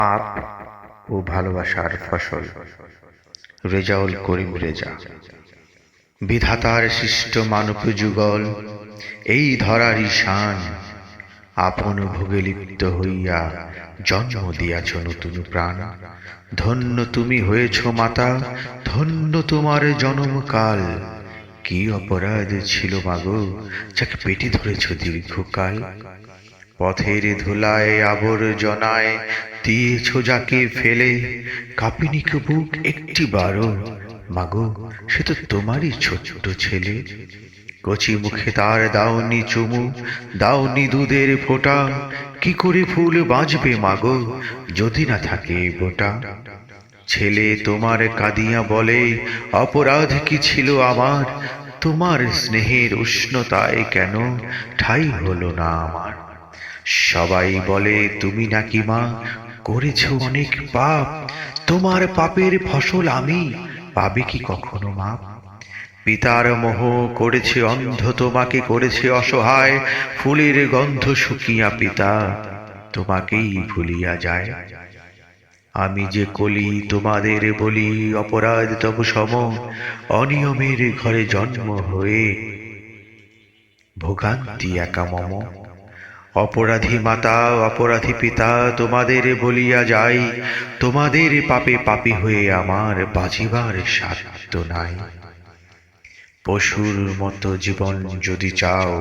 পাপ ও ভালোবাসার ফসল। রেজাউল করিম রেজা। বিধাতার সৃষ্ট মানব যুগল, এই ধরার ঈশান, আপন ভোগে লিপ্ত হইয়া জন্ম দিয়াছ নতুন প্রাণ। ধন্য তুমি হয়েছ মাতা, ধন্য তোমার জনমকাল। কি অপরাধ ছিল মাগো, যাকে পেটে ধরেছ দীর্ঘকাল। পথের ধুলায় আবর্জনায় দিয়েছ যাকে ফেলে, কাঁপিনি কো বুক একটি বারো, মাগো সে তো তোমারই ছোট্ট ছেলে। কচি মুখে তার দাওনি চুমু, দাওনি দুধের ফোঁটা, কি করে ফুল বাঁচবে মাগো যদি না থাকে বোটা। ছেলে তোমার কাঁদিয়া বলে, অপরাধ কি ছিল আমার, তোমার স্নেহের উষ্ণতায় কেন ঠাঁই হলো না আমার। সবাই বলে তুমি নাকি মা করেছ অনেক পাপ, তোমার পাপের ফসল আমি, পাবে কি কখনো মাপ। পিতার মোহ করেছে অন্ধ, তোমাকে করেছে অসহায়, ফুলের গন্ধ শুকিয়া পিতা তোমাকেই ভুলিয়া যায়। আমি যে কলি তোমাদের বলি, অপরাধ তব সম, অনিয়মের ঘরে জন্ম হয়ে ভোগান্তি একা মম। অপরাধী মাতা অপরাধী পিতা তোমাদের বলিয়া যাই, তোমাদের পাপে পাপী হয়ে আমার বাঁচিবার সাধ্য নাই। পশুর মতো জীবন যদি চাও,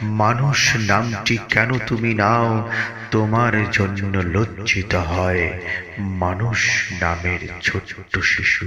মানুষ নামটি কেন তুমি নাও, তোমার জন্য লজ্জিত হয় মানুষ নামের ছোট্ট শিশু।